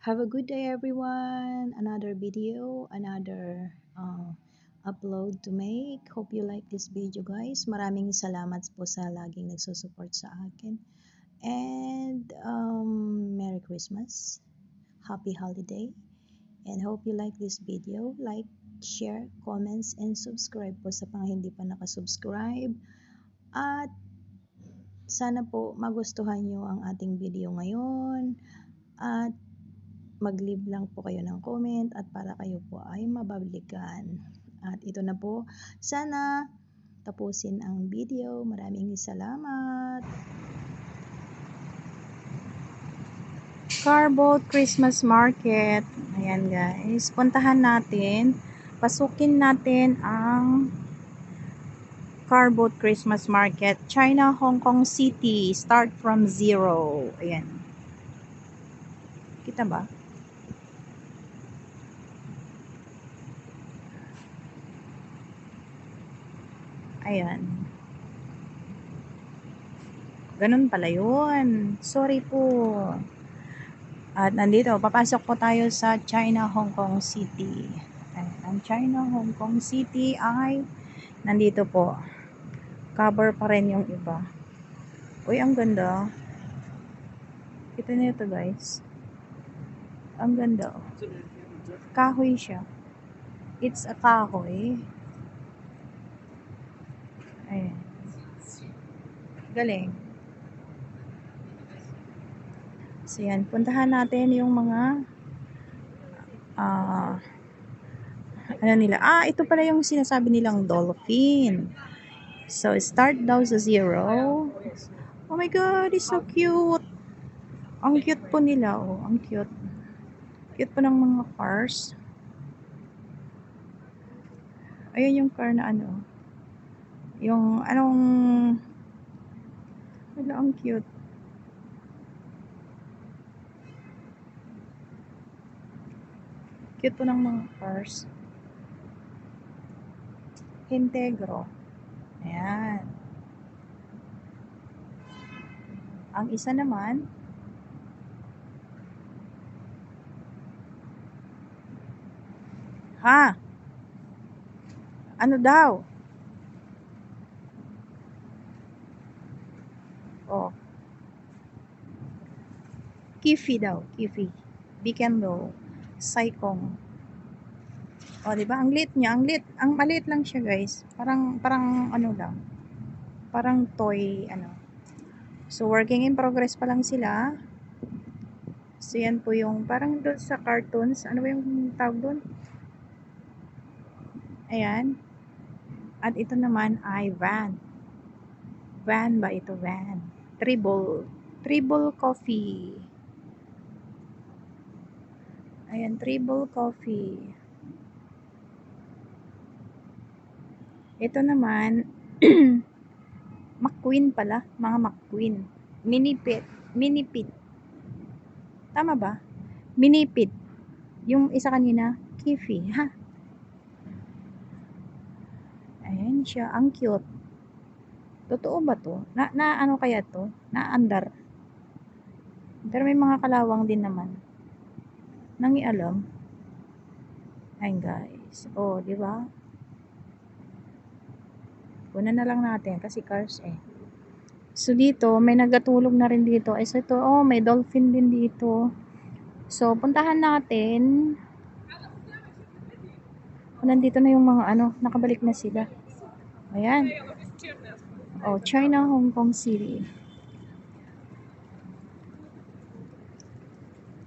Have a good day, everyone. Another video, another upload to make. Hope you like this video, guys. Maraming salamat po sa laging nagsusupport sa akin. And Merry Christmas. Happy holiday. And hope you like this video. Like, share, comments, and subscribe po sa mga hindi pa nakasubscribe. At sana po magustuhan nyo ang ating video ngayon. At mag-leave lang po kayo ng comment at para kayo po ay mababalikan. At ito na po, sana tapusin ang video. Maraming salamat. Carboat Christmas Market. Ayan guys, puntahan natin. Pasukin natin ang Carboat Christmas Market, China, Hong Kong City. Start from 0. Ayan. Kita ba? Ayan. Ganun pala yun. Sorry po. At nandito, papasok po tayo sa China, Hong Kong City. Ayan. Ang China, Hong Kong City ay nandito po. Cover pa rin yung iba. Uy, ang ganda. Kita niyo ito guys. Ang ganda. Kahoy siya. It's a kahoy. Ayan. Galing. So yan, puntahan natin yung mga ano nila. Ito pala yung sinasabi nilang dolphin. So, start daw sa 0. Oh my God, it's so cute. Ang cute po nila, oh. Ang cute. Cute po ng mga cars. Ayun yung car na ano. Yung anong wala, ang cute. Cute po ng mga cars. Integro. Ayan. Ang isa naman, ano daw? Oh. Kifi daw. Kifi. Bikendo. Saikong. Oh, di ba? Ang lit niya. Ang maliit lang siya, guys. Parang ano lang. Parang toy, ano. So, working in progress pa lang sila. So, yan po yung, parang doon sa cartoons. Ano ba yung tawag doon? Ayan. At ito naman ay van. Van ba ito? Van. Tribble coffee. Ayan, Tribble coffee. Ito naman, McQueen pala. Mga McQueen. Minipit. Tama ba? Minipit. Yung isa kanina, Kifi. Ha? Ayan siya. Ang cute. Totoo ba to? Na ano kaya to? Na andar. Pero may mga kalawang din naman. Nangialam. Ayan guys. Oh, di ba? Una na lang natin kasi cars eh. So dito, may nagatulog na rin dito. So ito, oh, may dolphin din dito. So puntahan natin. Nandito na yung mga ano, nakabalik na sila. Ayan. Oh, China, Hong Kong City.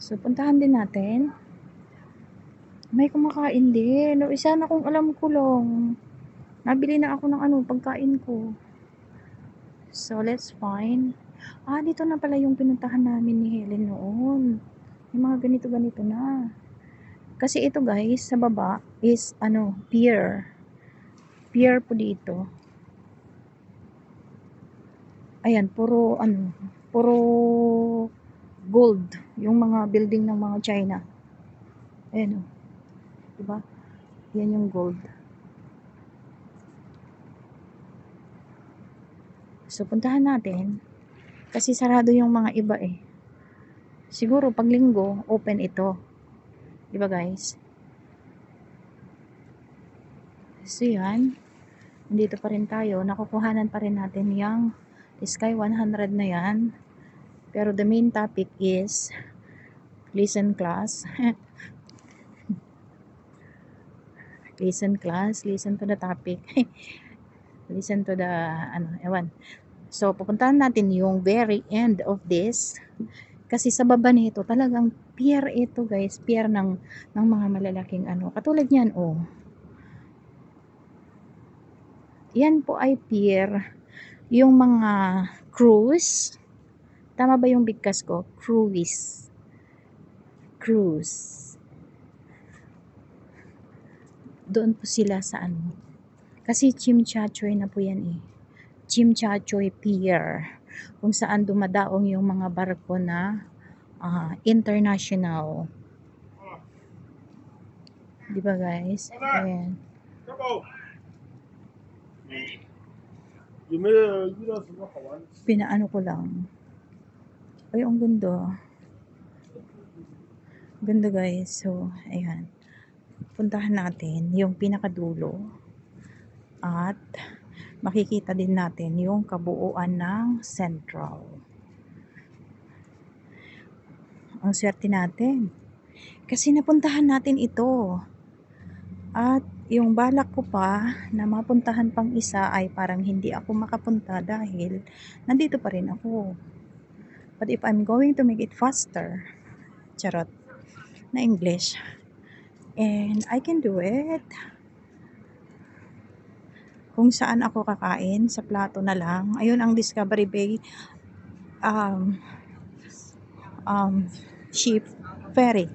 So puntahan din natin. May kumakain din. No, isa na kung alam ko lang. Nabili na ako ng ano, pagkain ko. So, let's find. Dito na pala yung pinuntahan namin ni Helen noon. Yung mga ganito-ganito na. Kasi ito guys, sa baba is ano, pier. Pier po dito. Ayan, puro ano, puro gold. Yung mga building ng mga China. Ayan o. Diba? Yan yung gold. So, puntahan natin. Kasi sarado yung mga iba eh. Siguro pag linggo, open ito. Diba guys? So yan. Dito pa rin tayo. Nakukuhanan pa rin natin yung Sky 100 na yan. Pero the main topic is listen class. Listen class. Listen to the topic. Listen to the ewan. So pupuntahan natin yung very end of this. Kasi sa baba nito talagang pier ito guys. Pier ng mga malalaking Katulad niyan oh. Yan po ay pier. Yung mga cruise. Tama ba yung bigkas ko? Cruise. Doon po sila sa Kasi Chimchachoy na po yan eh. Chimchachoy Pier. Kung saan dumadaong yung mga barko na international. Diba guys? Ayan. Pinaano ko lang. Ay, ang ganda. Ganda guys. So, ayan. Puntahan natin yung pinakadulo. At makikita din natin yung kabuuan ng Central. Ang swerte natin. Kasi napuntahan natin ito. At yung balak ko pa na mapuntahan pang isa ay parang hindi ako makapunta dahil nandito pa rin ako. But if I'm going to make it faster, charot, na English, and I can do it. Kung saan ako kakain, sa plato na lang. Ayun ang Discovery Bay ship ferry.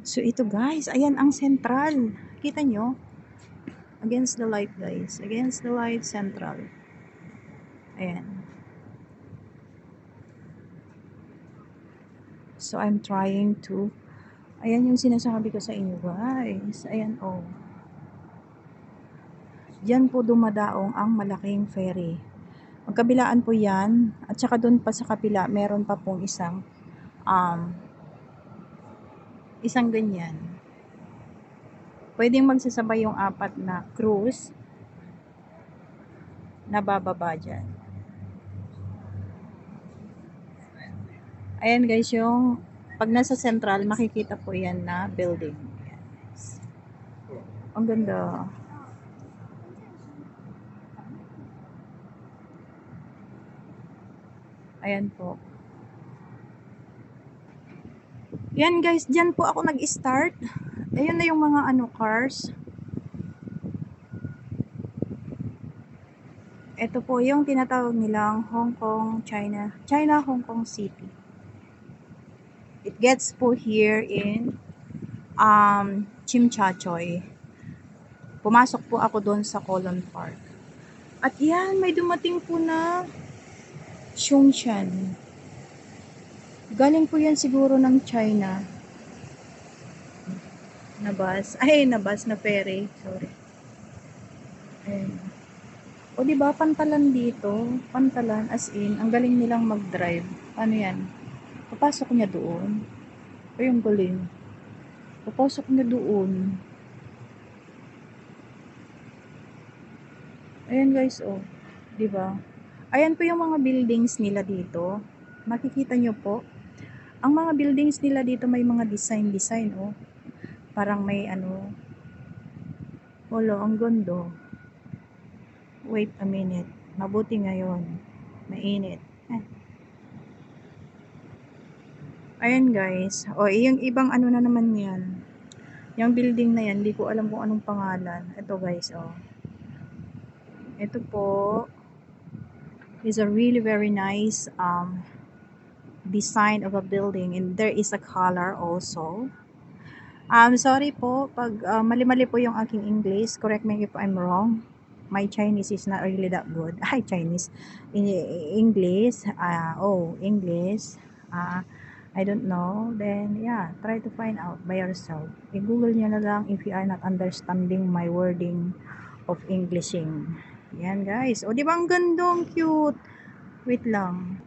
So ito guys, ayan ang Central. Kita nyo? Against the light guys. Against the light, Central. Ayan. So I'm trying to, ayan yung sinasabi ko sa inyo guys. Ayan oh. Diyan po dumadaong ang malaking ferry. Magkabilaan po yan. At saka doon pa sa kapila, meron pa pong isang ganyan. Pwedeng magsasabay yung 4 na cruise na bababa dyan. Ayan guys, yung pag nasa Central, makikita po yan na building. Yes. Ang ganda. Ayan po. Yan guys, dyan po ako nag-start. Ayun na yung mga cars. Ito po yung tinatawag nilang Hong Kong, China Hong Kong City. It gets po here in Chimchachoy. Pumasok po ako doon sa Colon Park. At yan, may dumating po na Zhongshan. Galing po yan siguro ng China. Na ferry. Sorry. Ayan. O diba, pantalan dito. Pantalan, as in, ang galing nilang mag-drive. Ano yan? Papasok niya doon. O yung galing. Papasok niya doon. Ayan guys, oh. Diba? Ayan po yung mga buildings nila dito. Makikita nyo po. Ang mga buildings nila dito may mga design, oh. Parang may Wala, ang ganda. Wait a minute. Mabuti ngayon. Mainit. Ayan guys. O, yung ibang na naman yan. Yung building na yan, hindi ko alam kung anong pangalan. Ito guys, oh. Ito po is a really very nice design of a building, and there is a color also. Sorry po pag mali-mali po yung aking English. Correct me if I'm wrong. My Chinese is not really that good. Chinese. English. English. I don't know. Then, yeah, try to find out by yourself. I-google nyo na lang if you are not understanding my wording of Englishing. Yan, guys. O, di ba ang gandong cute? Wait lang.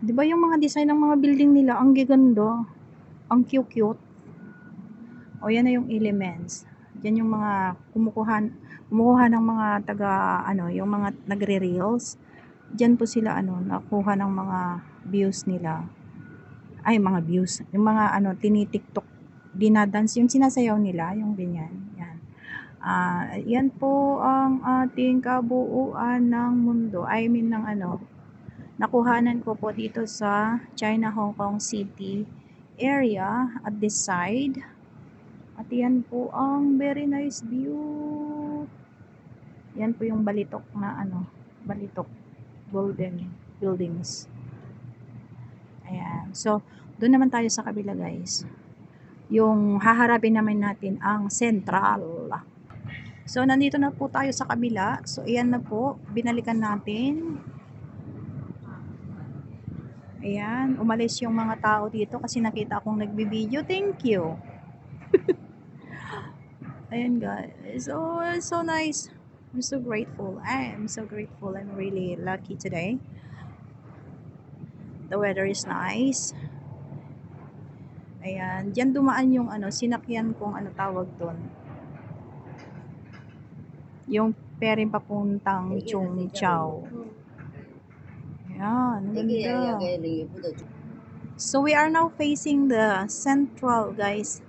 'Di ba yung mga design ng mga building nila ang gaganda, ang cute. O yan na yung elements. Yan yung mga kumukuha ng mga taga ano, yung mga nagre-reels. Diyan po sila ano, nakuha ng mga views nila. Ay, mga views. Yung mga ano, tini-TikTok, dinadance, yung sinasayaw nila, yung ganyan. Yan. Yan po ang ating kabuuan ng mundo. I mean ng ano, nakuhanan ko po dito sa China, Hong Kong City area at this side. At yan po ang very nice view. Yan po yung Balitok na ano, Balitok golden buildings. Ayan. So, doon naman tayo sa kabila, guys. Yung haharapin naman natin ang Central. So, nandito na po tayo sa kabila. So, ayan na po. Binalikan natin. Ayan. Umalis yung mga tao dito kasi nakita akong nagbibideo. Thank you. Ayan, guys. So nice. I'm so grateful. I'm really lucky today. The weather is nice. Ayan. Diyan dumaan yung ano, sinakyan kong ano tawag doon. Yung ferry papuntang Chung Chau. Ayan. Ganda. So we are now facing the Central, guys.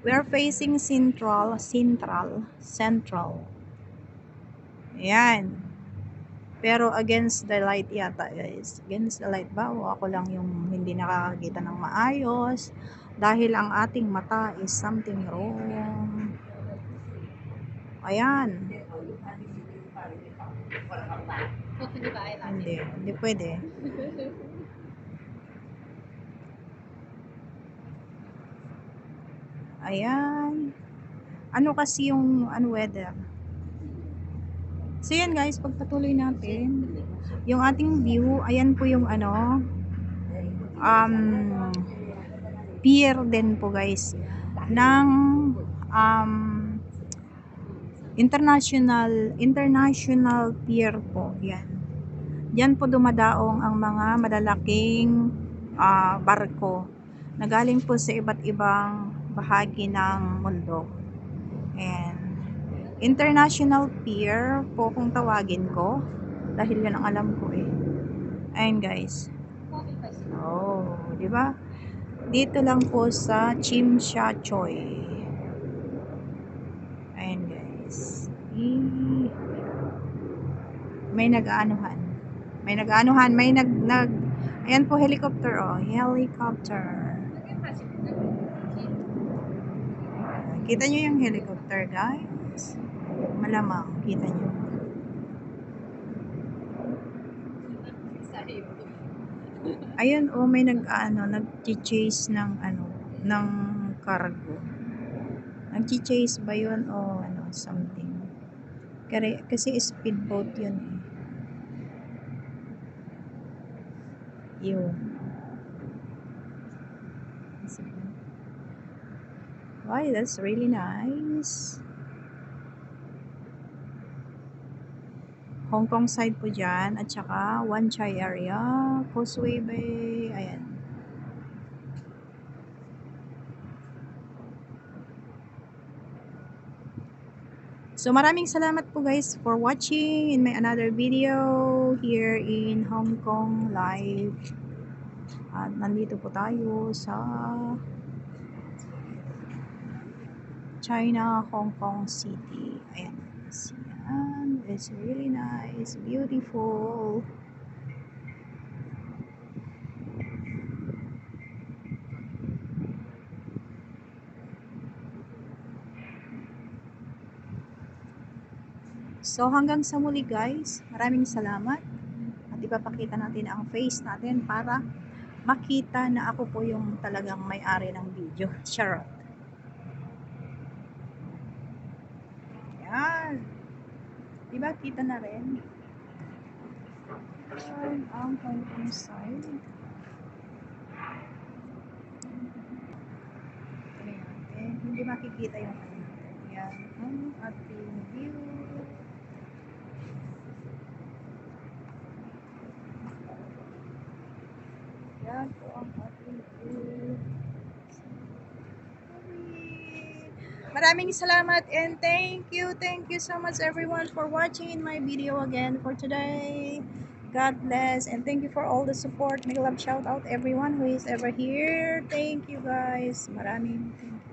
We are facing Central. Ayan. Pero against the light yata, guys. Against the light ba? O ako lang yung hindi nakakakita ng maayos. Dahil ang ating mata is something wrong. Ayan. Hindi pwede. Ayan. Ano kasi yung weather? So yan, guys, pagpatuloy natin yung ating view. Ayan po yung ano pier din po, guys, ng international pier po. Yan po dumadaong ang mga malalaking barko na galing po sa iba't ibang bahagi ng mundo. And international pier po kung tawagin ko, dahil yan ang alam ko eh. Ayan, guys. Oh, di ba? Dito lang po sa Tsim Sha Tsui. Ayan, guys. May nag-aanuhan. Ayan po, helicopter, oh. Helicopter. Kita nyo yung helicopter, guys? Malamang, kita nyo. Ayun, oh, may nag-chase ng cargo. Nag-chase ba yun o something? Kasi speedboat yun eh. Yun. Wow, that's really nice. Hong Kong side po dyan, at saka Wan Chai area, Causeway Bay, ayan. So maraming salamat po, guys, for watching in my another video here in Hong Kong live. At nandito po tayo sa China, Hong Kong City. Ayan. Ayan. It's really nice, beautiful. So hanggang sa muli, guys, maraming salamat. At ipapakita natin ang face natin para makita na ako po yung talagang may-ari ng video. Charot. Yan. Diba kita na rin? Yan ang Hong Kong side. Ayan. Hindi makikita yung ano. Yan ang ating view. Yan po ang ating view. Maraming salamat and thank you so much everyone for watching in my video again for today. God bless and thank you for all the support. Make love shout out everyone who is ever here. Thank you guys. Maraming thank you.